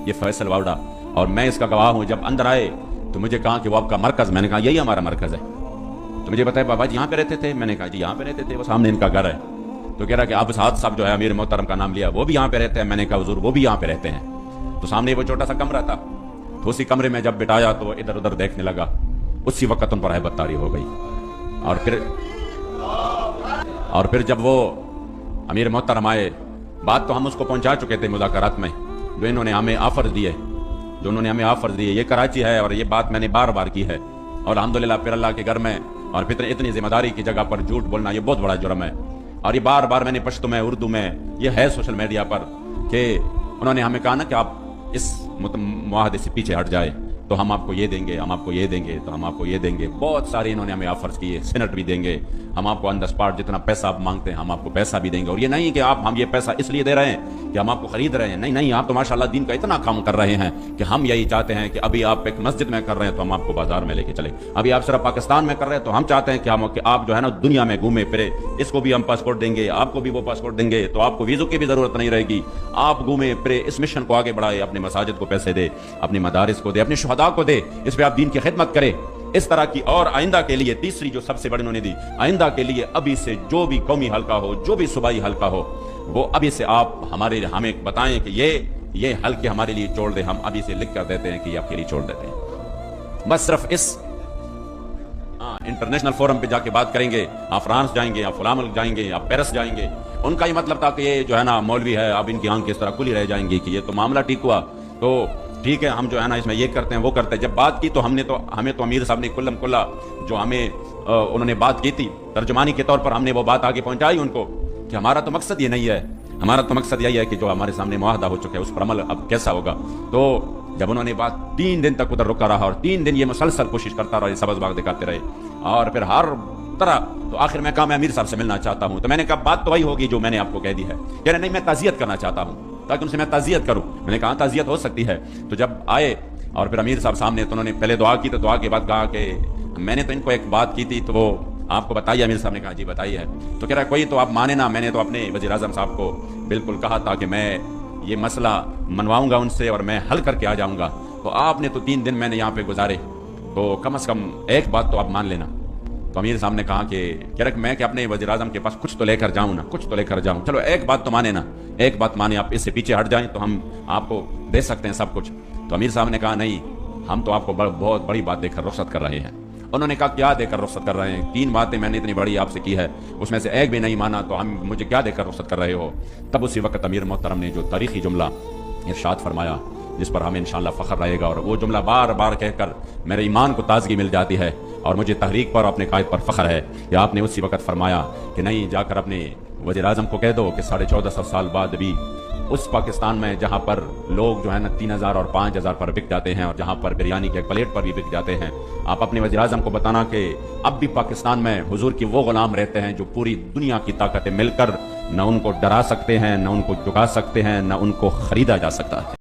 یہ فیصل واوڈا، اور میں اس کا گواہ ہوں۔ جب اندر آئے تو مجھے کہا کہ وہ آپ کا مرکز، میں نے کہا یہی ہمارا مرکز ہے۔ تو مجھے بتایا بابا جی یہاں پہ رہتے تھے؟ میں نے کہا جی یہاں پہ رہتے تھے، وہ سامنے ان کا گھر ہے۔ تو کہہ رہا کہ آپ سعد صاحب جو ہے امیر محترم کا نام لیا، وہ بھی یہاں پہ رہتے ہیں؟ میں نے کہا حضور وہ بھی یہاں پہ رہتے ہیں۔ تو سامنے وہ چھوٹا سا کمرہ تھا، تو اسی کمرے میں جب بٹھایا تو ادھر ادھر دیکھنے لگا، اسی وقت ان پر ہیبت طاری ہو گئی۔ اور پھر جب وہ امیر محترم آئے، بات تو ہم اس کو پہنچا چکے تھے مذاکرات میں، جو انہوں نے ہمیں آفر دیے، یہ کراچی ہے اور یہ بات میں نے بار بار کی ہے، اور الحمدللہ پھر اللہ کے گھر میں اور پھر اتنی ذمہ داری کی جگہ پر جھوٹ بولنا یہ بہت بڑا جرم ہے۔ اور یہ بار بار میں نے پشتو میں، اردو میں، یہ ہے سوشل میڈیا پر، کہ انہوں نے ہمیں کہا نا کہ آپ اس معاہدے سے پیچھے ہٹ جائے تو ہم آپ کو یہ دیں گے، ہم آپ کو یہ دیں گے، تو ہم آپ کو یہ دیں گے۔ بہت سارے انہوں نے ہمیں آفرز کیے، سینٹ بھی دیں گے، ہم آپ کو آن دا اسپاٹ جتنا پیسہ آپ مانگتے ہیں ہم آپ کو پیسہ بھی دیں گے۔ اور یہ نہیں کہ ہم یہ پیسہ اس لیے دے رہے ہیں کہ ہم آپ کو خرید رہے ہیں، نہیں، آپ تو ماشاءاللہ دین کا اتنا کام کر رہے ہیں کہ ہم یہی چاہتے ہیں کہ ابھی آپ ایک مسجد میں کر رہے ہیں تو ہم آپ کو بازار میں لے کے چلیں، ابھی آپ صرف پاکستان میں کر رہے ہیں تو ہم چاہتے ہیں کہ آپ جو ہے نا دنیا میں گھومے پھرے، اس کو بھی ہم پاسپورٹ دیں گے، آپ کو بھی وہ پاسپورٹ دیں گے، تو آپ کو ویزو کی بھی ضرورت نہیں رہے گی، آپ گھومے پھرے، اس مشن کو آگے بڑھائے، اپنے مساجد کو پیسے دے، اپنے مدارس کو دے، اپنے شہداء کو دے، اس پہ آپ دین کی خدمت کریں۔ اس طرح کی اور آئندہ کے لیے تیسری جو سب سے بڑی انہوں نے دی، آئندہ کے لیے ابھی سے جو بھی قومی حلقہ ہو، جو بھی صوبائی حلقہ ہو، وہ ابھی سے آپ ہمیں بتائیں کہ یہ حلقے ہمارے لیے چھوڑ دیں، ہم ابھی سے لکھ کر دیتے ہیں کہ یہ آپ کے لیے چھوڑ دیتے ہیں۔ بس صرف اس انٹرنیشنل فورم پہ جا کے بات کریں گے، آپ فرانس جائیں گے، آپ فلاں ملک جائیں گے، آپ پیرس جائیں گے، ان کا یہ مطلب تھا کہ یہ جو ہے نا مولوی ہے، اب ان کی آنکھ اس طرح کھلی رہ جائیں گی کہ یہ تو معاملہ ٹھیک ہوا تو ٹھیک ہے، ہم جو ہے نا اس میں یہ کرتے ہیں وہ کرتے ہیں۔ جب بات کی تو ہمیں تو امیر صاحب نے کلم کلا جو ہمیں انہوں نے بات کی تھی ترجمانی کے طور پر، ہم نے وہ بات آگے پہنچائی ان کو کہ ہمارا تو مقصد یہ نہیں ہے، ہمارا تو مقصد یہی ہے کہ جو ہمارے سامنے معاہدہ ہو چکا ہے اس پر عمل اب کیسا ہوگا۔ تو جب انہوں نے بات 3 دن تک ادھر رکا رہا اور 3 دن یہ مسلسل کوشش کرتا رہا، یہ سبز باغ دکھاتے رہے، اور پھر ہر طرح تو آخر میں کہا میں امیر صاحب سے ملنا چاہتا ہوں۔ تو میں نے کہا بات تو وہی ہوگی جو میں نے آپ کو کہہ دی ہے، کہہ رہے نہیں میں تعزیت کرنا چاہتا ہوں تاکہ ان سے میں تعزیت کروں۔ میں نے کہا تعزیت ہو سکتی ہے۔ تو جب آئے اور پھر امیر صاحب سامنے، تو انہوں نے پہلے دعا کی، تو دعا کے بعد کہا کہ میں نے تو ان کو ایک بات کی تھی تو وہ آپ کو بتائیے۔ امیر صاحب نے کہا جی بتائیے۔ تو کہہ رہا ہے کوئی تو آپ مانے نا، میں نے تو اپنے وزیر اعظم صاحب کو بالکل کہا تھا کہ میں یہ مسئلہ منواؤں گا ان سے اور میں حل کر کے آ جاؤں گا، تو آپ نے تو 3 دن میں نے یہاں پہ گزارے، تو کم از کم ایک بات تو آپ مان لینا۔ تو امیر صاحب نے کہا کہ کہہ رہا کہ میں کہ اپنے وزیر اعظم کے پاس کچھ تو لے کر جاؤں نا، کچھ تو لے کر جاؤں، چلو ایک بات تو مانے نا، ایک بات مانے، آپ اس سے پیچھے ہٹ جائیں تو ہم آپ کو دے سکتے ہیں سب کچھ۔ تو امیر صاحب نے کہا نہیں، ہم تو آپ کو بہت بڑی بات دے کر رخصت کر رہے ہیں۔ انہوں نے کہا کیا دے کر رخصت کر رہے ہیں؟ 3 باتیں میں نے اتنی بڑی آپ سے کی ہے، اس میں سے ایک بھی نہیں مانا، تو ہم مجھے کیا دے کر رخصت کر رہے ہو؟ تب اسی وقت امیر محترم نے جو تاریخی جملہ ارشاد فرمایا جس پر ہمیں انشاءاللہ فخر رہے گا، اور وہ جملہ بار بار کہہ کر میرے ایمان کو تازگی مل جاتی ہے اور مجھے تحریک پر اپنے قائد پر فخر ہے کہ آپ نے اسی وقت فرمایا کہ نہیں، جا کر اپنے وزیر اعظم کو کہہ دو کہ 1450 سال بعد بھی اس پاکستان میں جہاں پر لوگ جو ہے نا 3000 اور 5000 پر بک جاتے ہیں، اور جہاں پر بریانی کے ایک پلیٹ پر بھی بک جاتے ہیں، آپ اپنے وزیر اعظم کو بتانا کہ اب بھی پاکستان میں حضور کی وہ غلام رہتے ہیں جو پوری دنیا کی طاقتیں مل کر نہ ان کو ڈرا سکتے ہیں، نہ ان کو جھکا سکتے ہیں، نہ ان کو خریدا جا سکتا ہے۔